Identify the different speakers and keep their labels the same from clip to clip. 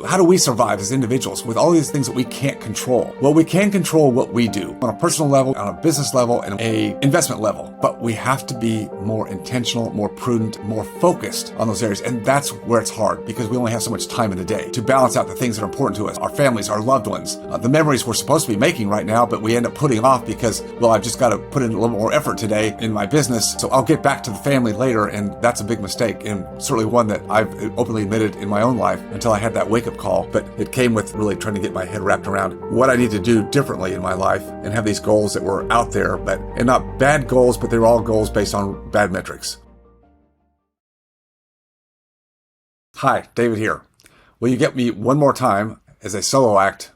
Speaker 1: how do we survive as individuals with all these things that we can't control? Well, we can control what we do on a personal level, on a business level, and a investment level. But we have to be more intentional, more prudent, more focused on those areas. And that's where it's hard because we only have so much time in the day to balance out the things that are important to us, our families, our loved ones, the memories we're supposed to be making right now, but we end up putting off because, well, I've just got to put in a little more effort today in my business. So I'll get back to the family later. And that's a big mistake. And certainly one that I've openly admitted in my own life until I had that wake-up call. But it came with really trying to get my head wrapped around what I need to do differently in my life and have these goals that were out there, and not bad goals, but they're all goals based on bad metrics. Hi, David here. Will you get me one more time as a solo act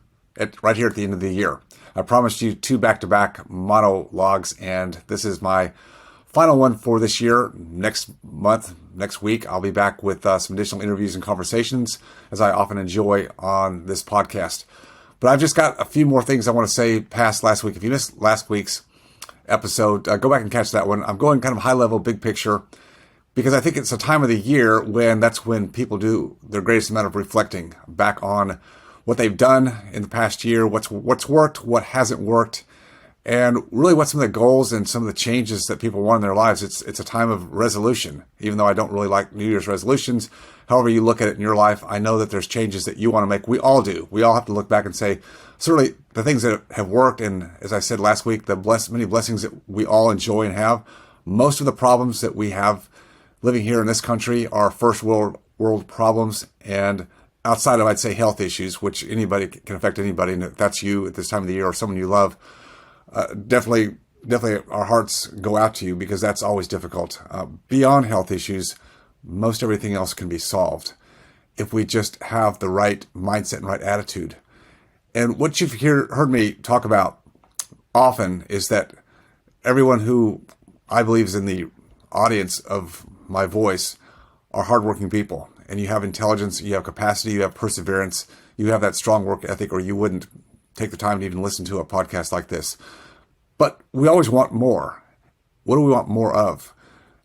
Speaker 1: right here at the end of the year? I promised you 2 back-to-back monologues, and this is my final one for this year. Next week, I'll be back with some additional interviews and conversations, as I often enjoy on this podcast. But I've just got a few more things I want to say past last week. If you missed last week's episode, go back and catch that one. I'm going kind of high level, big picture, because I think it's a time of the year that's when people do their greatest amount of reflecting back on what they've done in the past year, what's worked, what hasn't worked, and really what some of the goals and some of the changes that people want in their lives. It's a time of resolution, even though I don't really like New Year's resolutions. However you look at it in your life, I know that there's changes that you want to make. We all do. We all have to look back and say, certainly the things that have worked, and as I said last week, many blessings that we all enjoy and have. Most of the problems that we have living here in this country are first world problems, and outside of, I'd say, health issues, which anybody can affect anybody, and if that's you at this time of the year or someone you love, definitely our hearts go out to you because that's always difficult. Beyond health issues, most everything else can be solved if we just have the right mindset and right attitude. And what you've heard me talk about often is that everyone who I believe is in the audience of my voice are hardworking people. And you have intelligence, you have capacity, you have perseverance, you have that strong work ethic, or you wouldn't take the time to even listen to a podcast like this. But we always want more. What do we want more of?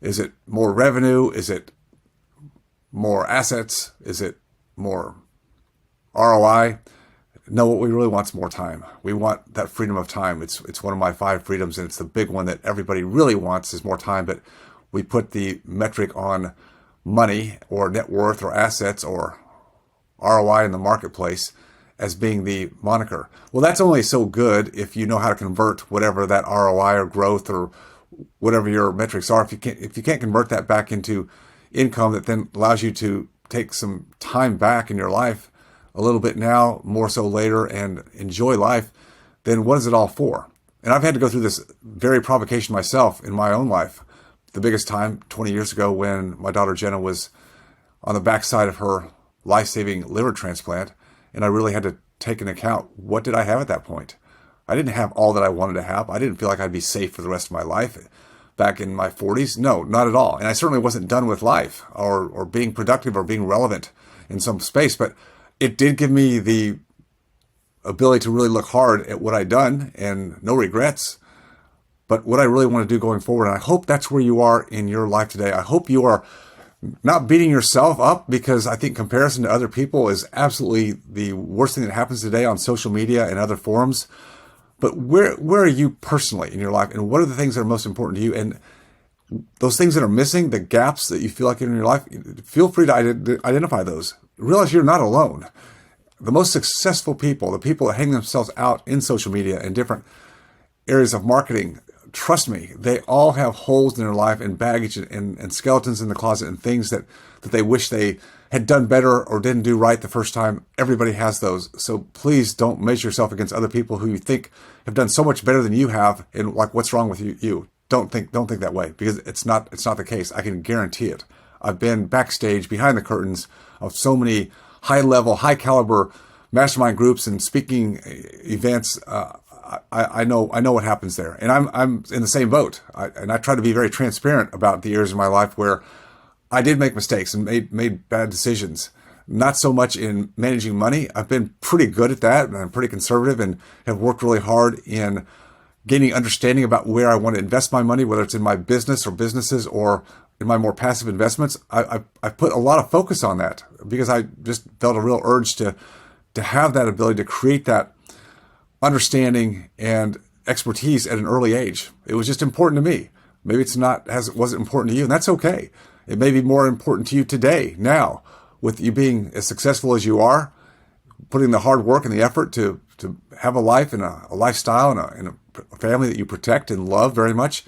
Speaker 1: Is it more revenue? Is it more assets? Is it more ROI? No, what we really want is more time. We want that freedom of time. It's one of my 5 freedoms, and it's the big one that everybody really wants is more time. But we put the metric on money or net worth or assets or ROI in the marketplace as being the moniker. Well, that's only so good if you know how to convert whatever that ROI or growth or whatever your metrics are. If you can't convert that back into income that then allows you to take some time back in your life, a little bit now, more so later, and enjoy life, then what is it all for? And I've had to go through this very provocation myself in my own life. The biggest time 20 years ago when my daughter Jenna was on the backside of her life-saving liver transplant, and I really had to take into account, what did I have at that point? I didn't have all that I wanted to have. I didn't feel like I'd be safe for the rest of my life. Back in my 40s, no, not at all. And I certainly wasn't done with life or being productive or being relevant in some space, but it did give me the ability to really look hard at what I'd done and no regrets, but what I really want to do going forward. And I hope that's where you are in your life today. I hope you are not beating yourself up, because I think comparison to other people is absolutely the worst thing that happens today on social media and other forums. But where are you personally in your life, and what are the things that are most important to you? And those things that are missing, the gaps that you feel like in your life, feel free to identify those. Realize you're not alone. The most successful people, the people that hang themselves out in social media and different areas of marketing, trust me, they all have holes in their life and baggage and skeletons in the closet and things that they wish they had done better or didn't do right the first time. Everybody has those. So please don't measure yourself against other people who you think have done so much better than you have, and like, what's wrong with you? Don't think that way, because it's not the case. I can guarantee it. I've been backstage behind the curtains of so many high-level, high-caliber mastermind groups and speaking events. I know what happens there, and I'm in the same boat. I try to be very transparent about the areas of my life where I did make mistakes and made bad decisions. Not so much in managing money. I've been pretty good at that, and I'm pretty conservative and have worked really hard in gaining understanding about where I want to invest my money, whether it's in my business or businesses or in my more passive investments, I put a lot of focus on that because I just felt a real urge to have that ability to create that understanding and expertise at an early age. It was just important to me. Maybe it's not as it wasn't important to you, and that's okay. It may be more important to you today, now, with you being as successful as you are, putting the hard work and the effort to have a life and a lifestyle and a family that you protect and love very much.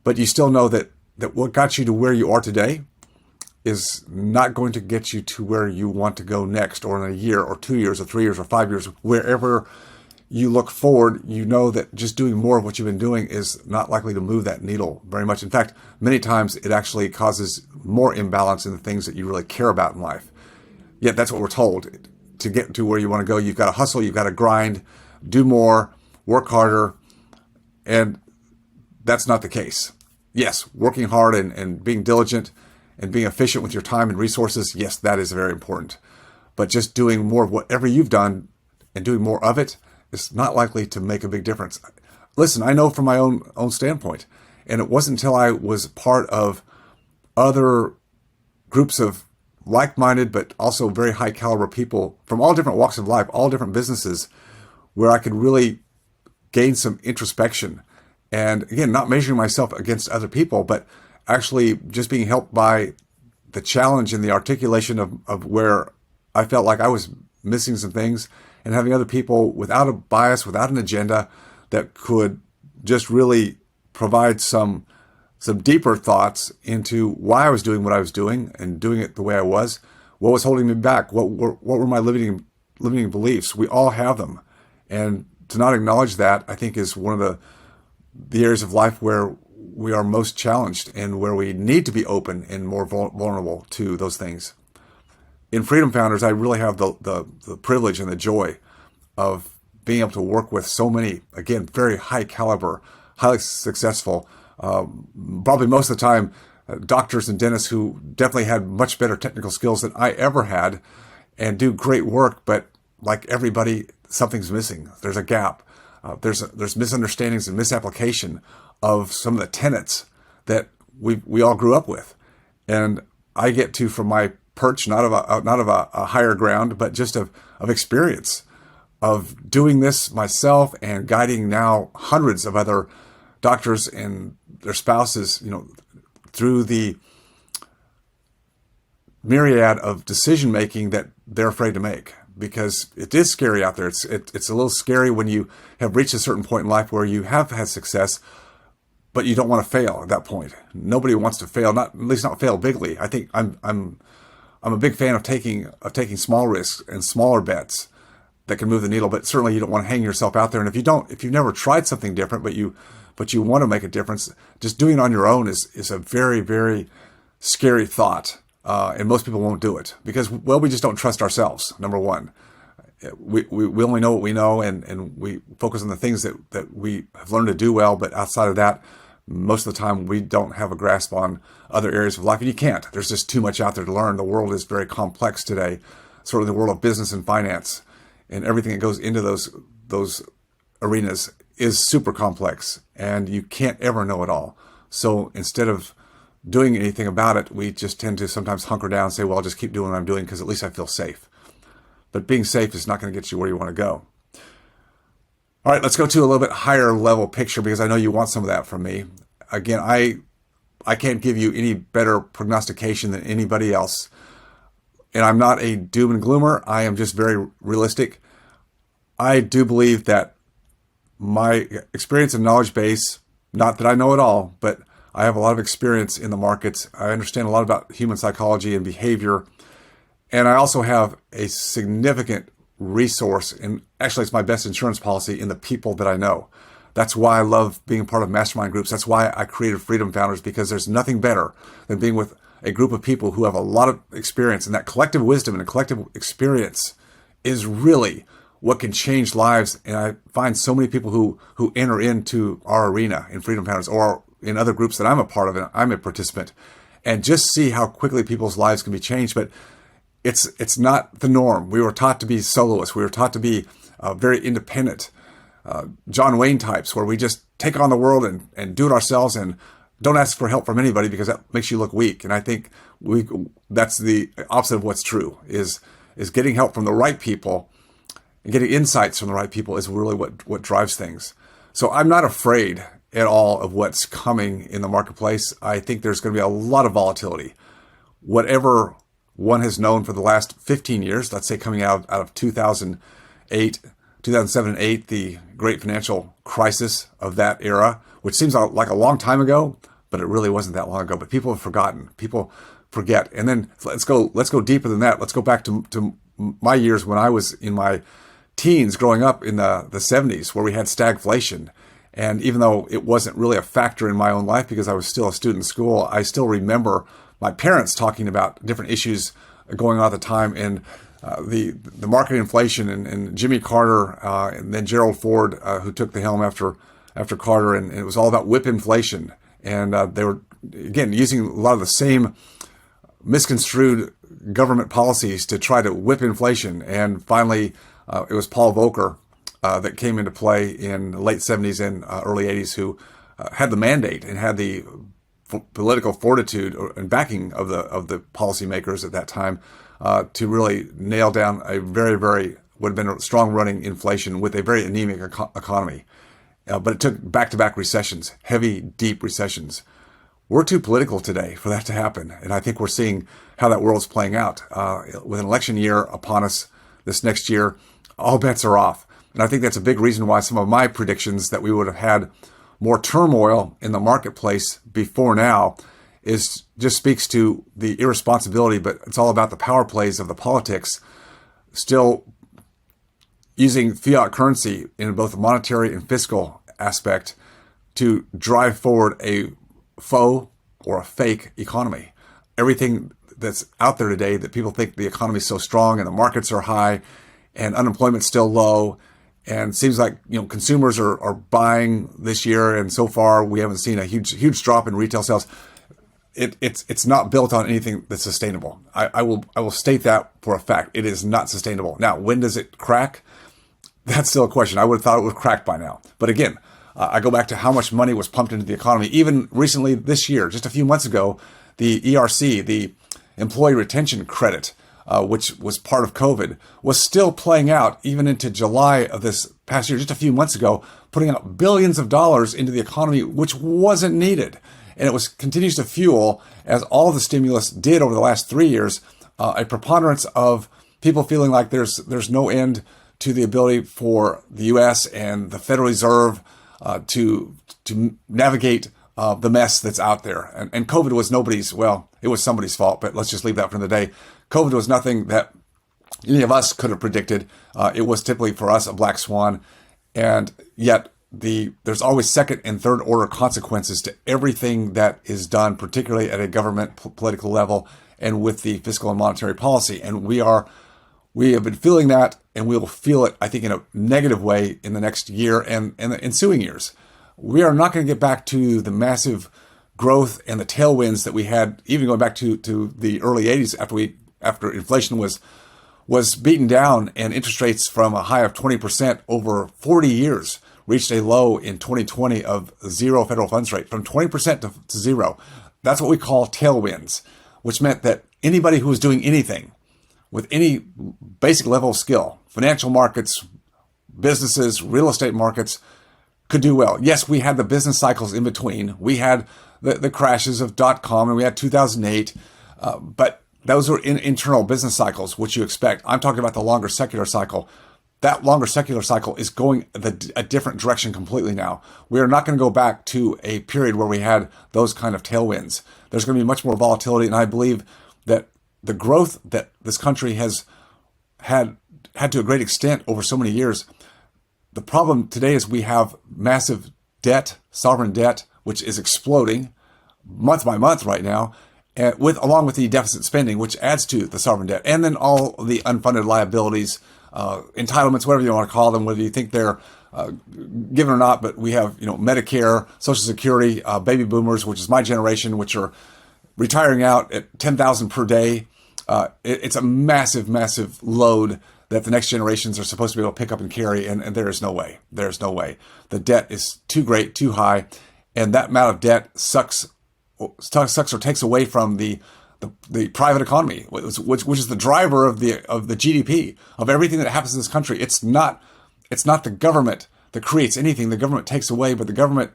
Speaker 1: But you still know that what got you to where you are today is not going to get you to where you want to go next, or in a year or 2 years or 3 years or 5 years. Wherever you look forward, you know that just doing more of what you've been doing is not likely to move that needle very much. In fact, many times it actually causes more imbalance in the things that you really care about in life. Yet that's what we're told. To get to where you want to go, you've got to hustle, you've got to grind, do more, work harder. And that's not the case. Yes, working hard and being diligent and being efficient with your time and resources, yes, that is very important. But just doing more of whatever you've done and doing more of it is not likely to make a big difference. Listen, I know from my own standpoint, and it wasn't until I was part of other groups of like-minded but also very high caliber people from all different walks of life, all different businesses, where I could really gain some introspection. And again, not measuring myself against other people, but actually just being helped by the challenge and the articulation of where I felt like I was missing some things, and having other people without a bias, without an agenda, that could just really provide some deeper thoughts into why I was doing what I was doing and doing it the way I was. What was holding me back? What were my limiting beliefs? We all have them. And to not acknowledge that, I think, is one of the areas of life where we are most challenged and where we need to be open and more vulnerable to those things. In Freedom Founders, I really have the privilege and the joy of being able to work with so many, again, very high caliber, highly successful, probably most of the time, doctors and dentists who definitely had much better technical skills than I ever had and do great work. But like everybody, something's missing. There's a gap. There's misunderstandings and misapplication of some of the tenets that we all grew up with. And I get to, from my perch, not of a higher ground, but just of experience of doing this myself and guiding now hundreds of other doctors and their spouses, through the myriad of decision making that they're afraid to make, because it is scary out there. It's a little scary when you have reached a certain point in life where you have had success, but you don't want to fail at that point. Nobody wants to fail, at least not fail bigly. I think I'm a big fan of taking small risks and smaller bets that can move the needle, but certainly you don't want to hang yourself out there. And if you've never tried something different, but you want to make a difference, just doing it on your own is a very, very scary thought. And most people won't do it because, well, we just don't trust ourselves. Number one, we only know what we know, and we focus on the things that we have learned to do well. But outside of that, most of the time we don't have a grasp on other areas of life, and you can't. There's just too much out there to learn. The world is very complex today, sort of the world of business and finance, and everything that goes into those arenas is super complex, and you can't ever know it all. So instead of doing anything about it, we just tend to sometimes hunker down and say, well, I'll just keep doing what I'm doing because at least I feel safe. But being safe is not going to get you where you want to go. All right, let's go to a little bit higher level picture, because I know you want some of that from me. Again, I can't give you any better prognostication than anybody else. And I'm not a doom and gloomer. I am just very realistic. I do believe that my experience and knowledge base, not that I know it all, but I have a lot of experience in the markets. I understand a lot about human psychology and behavior. And I also have a significant resource, and actually it's my best insurance policy, in the people that I know. That's why I love being a part of mastermind groups. That's why I created Freedom Founders, because there's nothing better than being with a group of people who have a lot of experience, and that collective wisdom and collective experience is really what can change lives. And I find so many people who enter into our arena in Freedom Founders or in other groups that I'm a part of, and I'm a participant, and just see how quickly people's lives can be changed. But it's not the norm. We were taught to be soloists. We were taught to be very independent, John Wayne types, where we just take on the world and do it ourselves and don't ask for help from anybody because that makes you look weak. And I think that's the opposite of what's true, is getting help from the right people and getting insights from the right people is really what drives things. So I'm not afraid at all of what's coming in the marketplace. I think there's going to be a lot of volatility. Whatever one has known for the last 15 years, let's say coming out of 2008, 2007 and 8, the great financial crisis of that era, which seems like a long time ago, but it really wasn't that long ago. But people have forgotten. People forget. And then let's go deeper than that. Let's go back to my years when I was in my teens growing up in the 70s, where we had stagflation. And even though it wasn't really a factor in my own life because I was still a student in school, I still remember my parents talking about different issues going on at the time, and the market inflation and Jimmy Carter and then Gerald Ford, who took the helm after Carter, and it was all about whip inflation. And they were, again, using a lot of the same misconstrued government policies to try to whip inflation. And finally, it was Paul Volcker that came into play in the late 70s and early 80s, who had the mandate and had the political fortitude and backing of the policymakers at that time to really nail down a very, very, would have been a strong running inflation with a very anemic economy. But it took back-to-back recessions, heavy, deep recessions. We're too political today for that to happen. And I think we're seeing how that world's playing out. With an election year upon us this next year, all bets are off. And I think that's a big reason why some of my predictions that we would have had more turmoil in the marketplace before now just speaks to the irresponsibility, but it's all about the power plays of the politics, still using fiat currency in both the monetary and fiscal aspect to drive forward a faux or a fake economy. Everything that's out there today that people think the economy is so strong and the markets are high and unemployment's still low, and seems like consumers are buying this year, and so far we haven't seen a huge drop in retail sales. It's not built on anything that's sustainable. I will state that for a fact. It is not sustainable. Now, when does it crack? That's still a question. I would have thought it would crack by now. But again, I go back to how much money was pumped into the economy. Even recently this year, just a few months ago, the ERC, the Employee Retention Credit, which was part of COVID, was still playing out even into July of this past year, just a few months ago, putting out billions of dollars into the economy, which wasn't needed. And it continues to fuel, as all the stimulus did over the last 3 years, a preponderance of people feeling like there's no end to the ability for the U.S. and the Federal Reserve to navigate the mess that's out there. And COVID was it was somebody's fault, but let's just leave that for the day. COVID was nothing that any of us could have predicted. It was typically for us a black swan, and yet there's always second and third order consequences to everything that is done, particularly at a government political level and with the fiscal and monetary policy. And we have been feeling that, and we will feel it, I think, in a negative way in the next year and the ensuing years. We are not going to get back to the massive growth and the tailwinds that we had, even going back to the early 80s after inflation was beaten down and interest rates from a high of 20% over 40 years reached a low in 2020 of zero federal funds rate, from 20% to zero. That's what we call tailwinds, which meant that anybody who was doing anything with any basic level of skill, financial markets, businesses, real estate markets, could do well. Yes, we had the business cycles in between. We had the crashes of .com, and we had 2008, but those were internal business cycles, which you expect. I'm talking about the longer secular cycle. That longer secular cycle is going a different direction completely now. We are not going to go back to a period where we had those kind of tailwinds. There's going to be much more volatility, and I believe that the growth that this country has had to a great extent over so many years, the problem today is we have massive debt, sovereign debt, which is exploding month by month right now, along with the deficit spending, which adds to the sovereign debt, and then all the unfunded liabilities, entitlements, whatever you want to call them, whether you think they're given or not. But we have, Medicare, Social Security, baby boomers, which is my generation, which are retiring out at 10,000 per day. It's a massive, massive load that the next generations are supposed to be able to pick up and carry, and there is no way. There's no way. The debt is too great, too high, and that amount of debt sucks sucks or takes away from the private economy, which is the driver of the GDP of everything that happens in this country. It's not the government that creates anything. The government takes away, but the government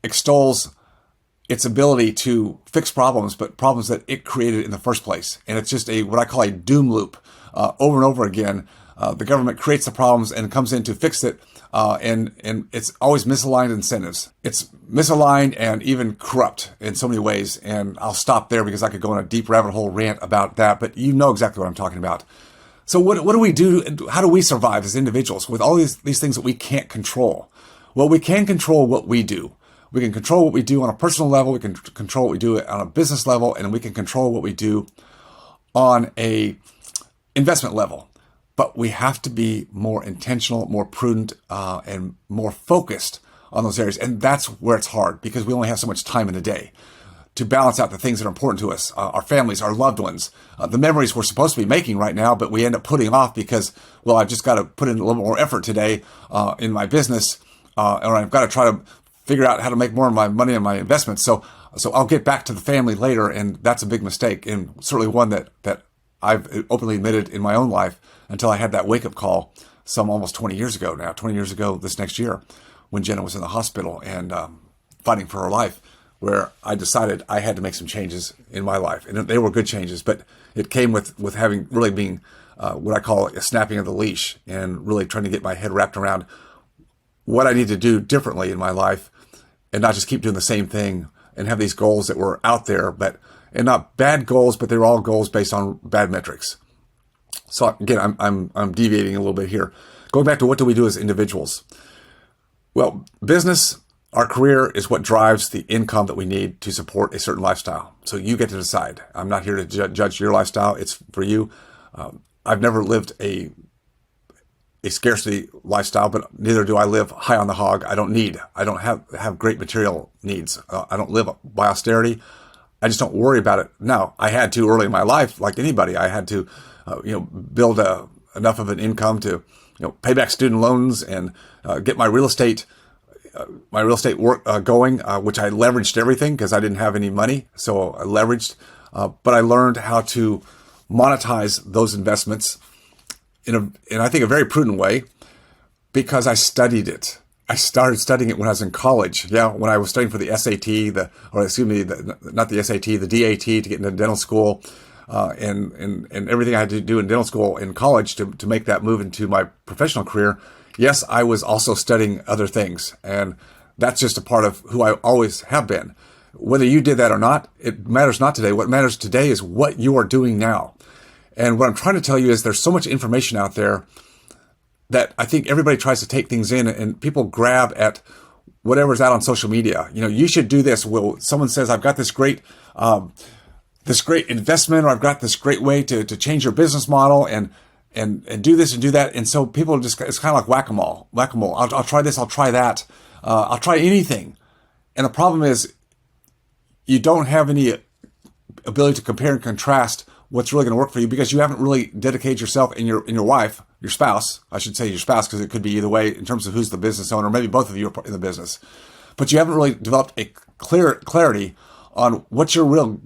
Speaker 1: extols its ability to fix problems, but problems that it created in the first place. And it's just what I call a doom loop. Over and over again, the government creates the problems and comes in to fix it. And it's always misaligned incentives. It's misaligned and even corrupt in so many ways. And I'll stop there because I could go on a deep rabbit hole rant about that, but you know exactly what I'm talking about. So what do we do? How do we survive as individuals with all these things that we can't control? Well, we can control what we do. We can control what we do on a personal level. We can control what we do on a business level, and we can control what we do on a investment level. But we have to be more intentional, more prudent, and more focused on those areas. And that's where it's hard because we only have so much time in a day to balance out the things that are important to us, our families, our loved ones, the memories we're supposed to be making right now, but we end up putting off because, well, I've just got to put in a little more effort today in my business, or I've got to try to figure out how to make more of my money in my investments. So I'll get back to the family later, and that's a big mistake, and certainly one that I've openly admitted in my own life until I had that wake-up call some almost 20 years ago now, 20 years ago this next year when Jenna was in the hospital and fighting for her life, where I decided I had to make some changes in my life. And they were good changes, but it came with having really being what I call a snapping of the leash and really trying to get my head wrapped around what I need to do differently in my life and not just keep doing the same thing and have these goals that were out there, and not bad goals, but they were all goals based on bad metrics. So again, I'm deviating a little bit here. Going back to what do we do as individuals? Well, business, our career is what drives the income that we need to support a certain lifestyle. So you get to decide. I'm not here to judge your lifestyle. It's for you. I've never lived a scarcity lifestyle, but neither do I live high on the hog. I don't have great material needs. I don't live by austerity. I just don't worry about it. Now, I had to early in my life, like anybody, I had to, build enough of an income to, pay back student loans and get my real estate work going, which I leveraged everything because I didn't have any money. So I leveraged, but I learned how to monetize those investments in I think a very prudent way because I studied it. I started studying it when I was in college. Yeah, when I was studying for the SAT, not the SAT, the DAT to get into dental school, and everything I had to do in dental school in college to make that move into my professional career. Yes, I was also studying other things, and that's just a part of who I always have been. Whether you did that or not, it matters not today. What matters today is what you are doing now. And what I'm trying to tell you is there's so much information out there that I think everybody tries to take things in and people grab at whatever's out on social media. You should do this. Well, someone says, I've got this great investment, or I've got this great way to change your business model and do this and do that. And so people it's kind of like whack-a-mole. I'll try this. I'll try that. I'll try anything. And the problem is you don't have any ability to compare and contrast what's really going to work for you because you haven't really dedicated yourself and your wife, your spouse, I should say your spouse, because it could be either way in terms of who's the business owner. Maybe both of you are in the business, but you haven't really developed a clarity on what your real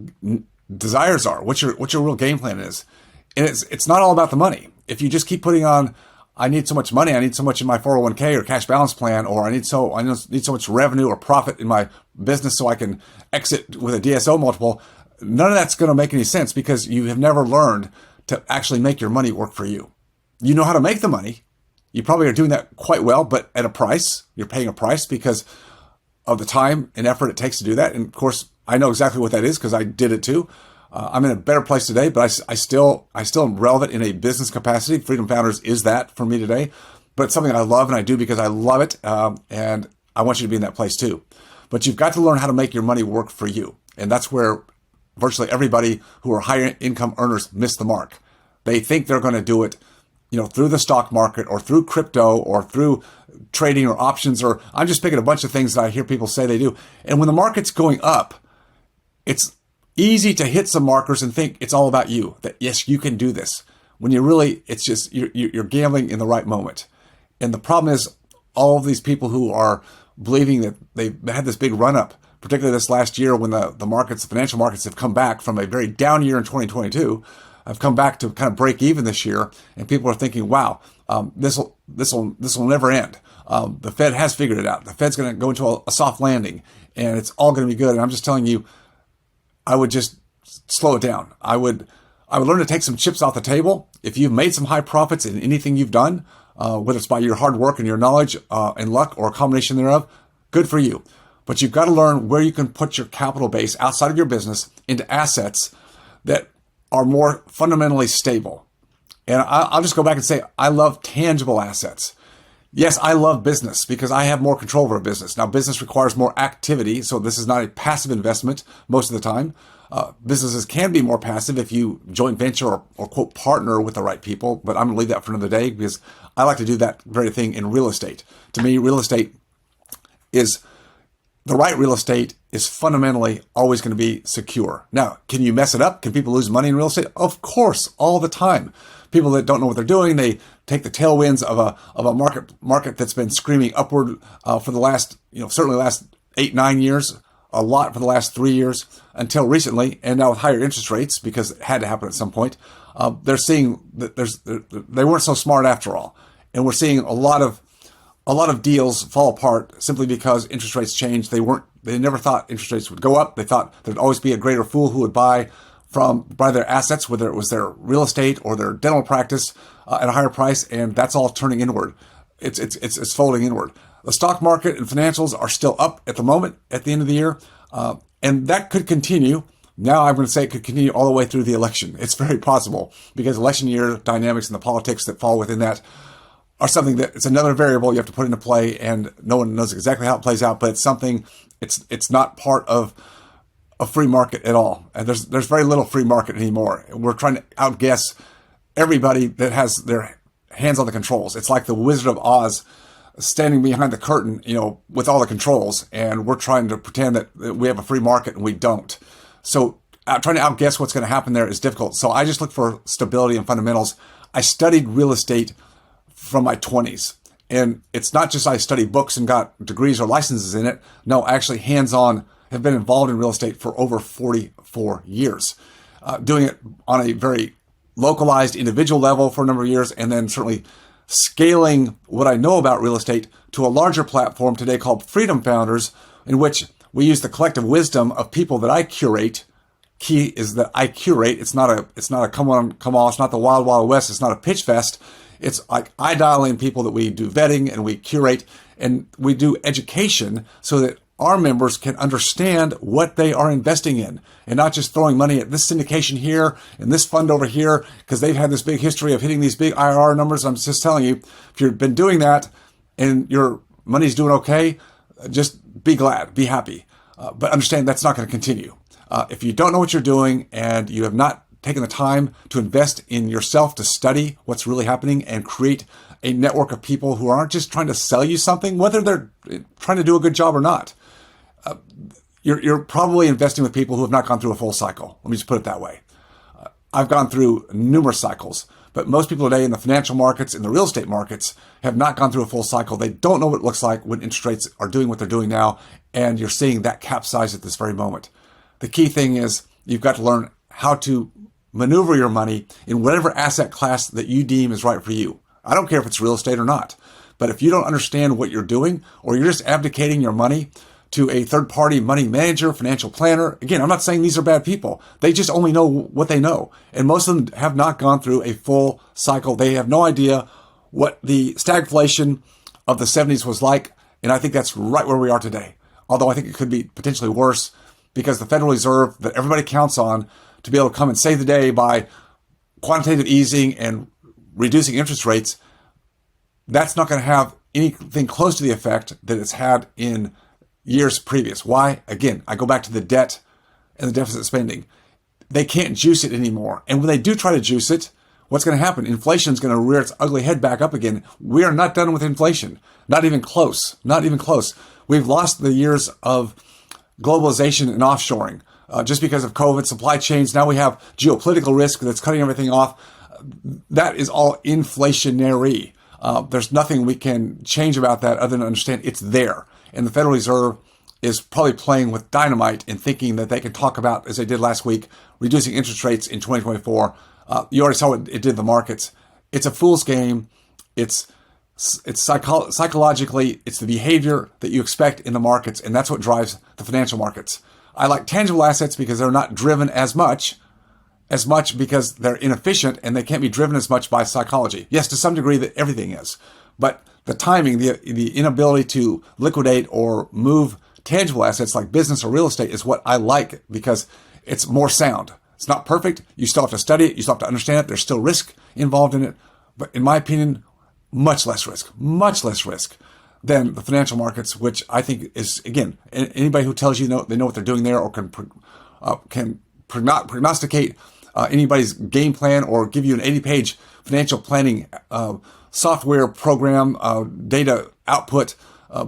Speaker 1: desires are, what your real game plan is. And it's not all about the money. If you just keep putting on, I need so much money, I need so much in my 401k or cash balance plan, or I need so much revenue or profit in my business so I can exit with a DSO multiple. None of that's going to make any sense because you have never learned to actually make your money work for you. You know how to make the money. You probably are doing that quite well, but at a price. You're paying a price because of the time and effort it takes to do that. And of course, I know exactly what that is because I did it too. I'm in a better place today, but I still am relevant in a business capacity. Freedom Founders is that for me today, but it's something I love and I do because I love it. And I want you to be in that place too. But you've got to learn how to make your money work for you. And that's where virtually everybody who are higher income earners miss the mark. They think they're going to do it, through the stock market or through crypto or through trading or options, or I'm just picking a bunch of things that I hear people say they do. And when the market's going up, it's easy to hit some markers and think it's all about you, that yes, you can do this. When it's just, you're gambling in the right moment. And the problem is all of these people who are believing that they've had this big run up particularly this last year when the markets, the financial markets have come back from a very down year in 2022. I've come back to kind of break even this year, and people are thinking, wow, this will never end. The Fed has figured it out. The Fed's going to go into a soft landing, and it's all going to be good. And I'm just telling you, I would just slow it down. I would learn to take some chips off the table. If you've made some high profits in anything you've done, whether it's by your hard work and your knowledge and luck or a combination thereof, good for you. But you've got to learn where you can put your capital base outside of your business into assets that are more fundamentally stable. And I'll just go back and say, I love tangible assets. Yes, I love business because I have more control over a business. Now, business requires more activity, so this is not a passive investment most of the time. Businesses can be more passive if you joint venture or quote partner with the right people, but I'm going to leave that for another day because I like to do that very thing in real estate. To me, real estate is the right real estate is fundamentally always going to be secure. Now, can you mess it up? Can people lose money in real estate? Of course, all the time. People that don't know what they're doing, they take the tailwinds of a market that's been screaming upward for the last, certainly the last 8-9 years, a lot for the last 3 years until recently, and now with higher interest rates because it had to happen at some point. They're seeing that they weren't so smart after all, and we're seeing a lot of deals fall apart simply because interest rates changed. They never thought interest rates would go up. They thought there'd always be a greater fool who would buy their assets, whether it was their real estate or their dental practice at a higher price, and that's all turning inward. It's folding inward. The stock market and financials are still up at the moment at the end of the year, and that could continue. Now I'm going to say it could continue all the way through the election. It's very possible because election year dynamics and the politics that fall within that are something that it's another variable you have to put into play, and no one knows exactly how it plays out, but it's something, it's not part of a free market at all. And there's very little free market anymore. We're trying to outguess everybody that has their hands on the controls. It's like the Wizard of Oz standing behind the curtain, with all the controls, and we're trying to pretend that we have a free market and we don't. So trying to outguess what's going to happen there is difficult. So I just look for stability and fundamentals. I studied real estate from my 20s. And it's not just I studied books and got degrees or licenses in it. No, I actually hands-on have been involved in real estate for over 44 years, doing it on a very localized individual level for a number of years, and then certainly scaling what I know about real estate to a larger platform today called Freedom Founders, in which we use the collective wisdom of people that I curate. Key is that I curate. It's not a come on, come on. It's not the Wild Wild West. It's not a pitch fest. It's like I dial in people that we do vetting and we curate and we do education so that our members can understand what they are investing in and not just throwing money at this syndication here and this fund over here because they've had this big history of hitting these big IRR numbers. I'm just telling you, if you've been doing that and your money's doing okay, just be glad, be happy. But understand that's not going to continue. If you don't know what you're doing and you have not taken the time to invest in yourself to study what's really happening and create a network of people who aren't just trying to sell you something, whether they're trying to do a good job or not, you're probably investing with people who have not gone through a full cycle. Let me just put it that way. I've gone through numerous cycles, but most people today in the financial markets, in the real estate markets, have not gone through a full cycle. They don't know what it looks like when interest rates are doing what they're doing now, and you're seeing that capsize at this very moment. The key thing is you've got to learn how to maneuver your money in whatever asset class that you deem is right for you. I don't care if it's real estate or not, but if you don't understand what you're doing, or you're just abdicating your money to a third-party money manager, financial planner. Again, I'm not saying these are bad people. They just only know what they know. And most of them have not gone through a full cycle. They have no idea what the stagflation of the 70s was like. And I think that's right where we are today. Although I think it could be potentially worse because the Federal Reserve that everybody counts on to be able to come and save the day by quantitative easing and reducing interest rates, that's not going to have anything close to the effect that it's had in years previous. Why? Again, I go back to the debt and the deficit spending. They can't juice it anymore. And when they do try to juice it, what's going to happen? Inflation is going to rear its ugly head back up again. We are not done with inflation. Not even close. Not even close. We've lost the years of globalization and offshoring. Just because of COVID, supply chains, now we have geopolitical risk that's cutting everything off. That is all inflationary. There's nothing we can change about that other than understand it's there. And the Federal Reserve is probably playing with dynamite and thinking that they can talk about, as they did last week, reducing interest rates in 2024. You already saw what it did to the markets. It's a fool's game. It's psychologically, it's the behavior that you expect in the markets, and that's what drives the financial markets. I like tangible assets because they're not driven as much because they're inefficient and they can't be driven as much by psychology. Yes, to some degree that everything is, but the timing, the inability to liquidate or move tangible assets like business or real estate is what I like because it's more sound. It's not perfect. You still have to study it. You still have to understand it. There's still risk involved in it. But in my opinion, much less risk than the financial markets, which I think is, again, anybody who tells you they know what they're doing there or can prognosticate anybody's game plan or give you an 80-page financial planning software program data output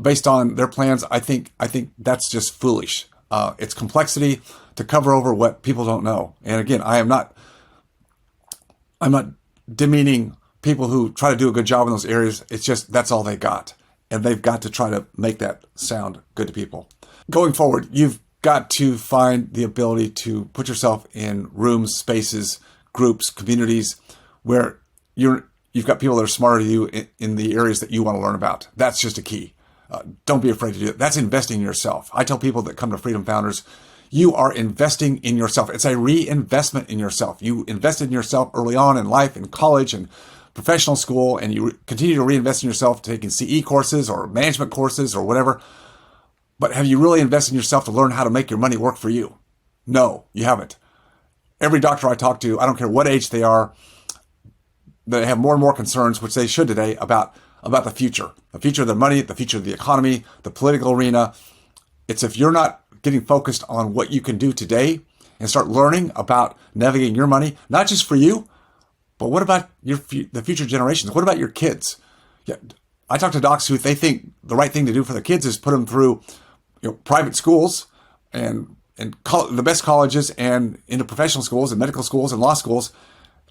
Speaker 1: based on their plans. I think that's just foolish. It's complexity to cover over what people don't know. And again, I'm not demeaning people who try to do a good job in those areas. It's just that's all they got, and they've got to try to make that sound good to people. Going forward, you've got to find the ability to put yourself in rooms, spaces, groups, communities where you've got people that are smarter than you in the areas that you want to learn about. That's just a key. Don't be afraid to do it. That's investing in yourself. I tell people that come to Freedom Founders, you are investing in yourself. It's a reinvestment in yourself. You invested in yourself early on in life, in college and professional school, and you continue to reinvest in yourself, taking CE courses or management courses or whatever. But have you really invested in yourself to learn how to make your money work for you? No, you haven't. Every doctor I talk to, I don't care what age they are, they have more and more concerns, which they should today, about the future of their money, the future of the economy, the political arena. It's if you're not getting focused on what you can do today and start learning about navigating your money, not just for you, but what about the future generations? What about your kids? Yeah, I talk to docs who they think the right thing to do for their kids is put them through private schools and the best colleges and into professional schools and medical schools and law schools.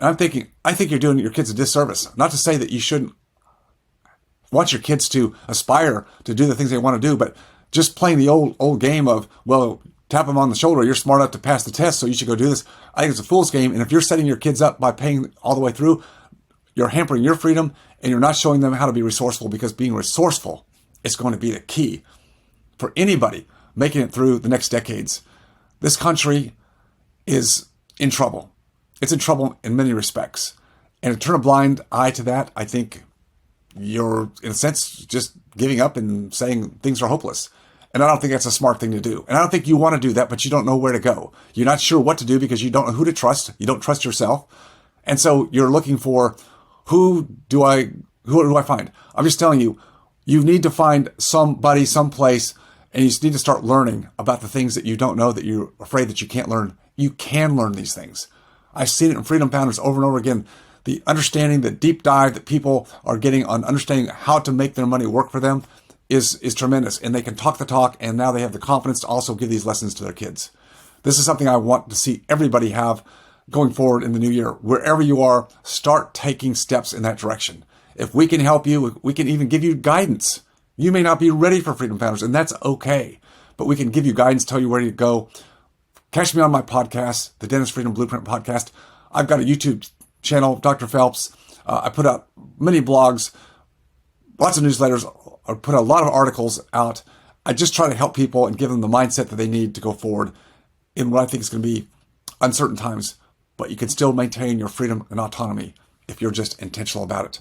Speaker 1: And I'm thinking, I think you're doing your kids a disservice. Not to say that you shouldn't want your kids to aspire to do the things they want to do, but just playing the old game of, well, tap them on the shoulder, you're smart enough to pass the test, so you should go do this. I think it's a fool's game. And if you're setting your kids up by paying all the way through, you're hampering your freedom and you're not showing them how to be resourceful, because being resourceful is going to be the key for anybody making it through the next decades. This country is in trouble. It's in trouble in many respects. And to turn a blind eye to that, I think you're, in a sense, just giving up and saying things are hopeless. And I don't think that's a smart thing to do. And I don't think you want to do that, but you don't know where to go. You're not sure what to do because you don't know who to trust. You don't trust yourself. And so you're looking for, who do I find? I'm just telling you, you need to find somebody, someplace, and you just need to start learning about the things that you don't know, that you're afraid that you can't learn. You can learn these things. I've seen it in Freedom Founders over and over again. The understanding, the deep dive that people are getting on understanding how to make their money work for them is tremendous. And they can talk the talk, and now they have the confidence to also give these lessons to their kids. This is something I want to see everybody have going forward in the new year. Wherever you are, start taking steps in that direction. If we can help you, we can even give you guidance. You may not be ready for Freedom Founders, and that's okay. But we can give you guidance, tell you where to go. Catch me on my podcast, the Dennis Freedom Blueprint Podcast. I've got a YouTube channel, Dr. Phelps. I put out many blogs, lots of newsletters. I put a lot of articles out. I just try to help people and give them the mindset that they need to go forward in what I think is going to be uncertain times. But you can still maintain your freedom and autonomy if you're just intentional about it.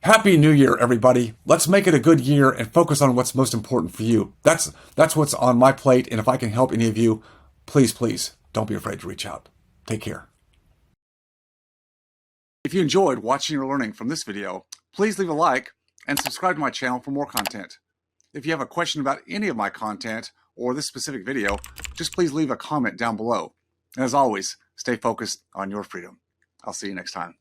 Speaker 1: Happy New Year, everybody. Let's make it a good year and focus on what's most important for you. That's what's on my plate. And if I can help any of you, please don't be afraid to reach out. Take care. If you enjoyed watching or learning from this video, please leave a like and subscribe to my channel for more content. If you have a question about any of my content or this specific video, just please leave a comment down below. And as always, stay focused on your freedom. I'll see you next time.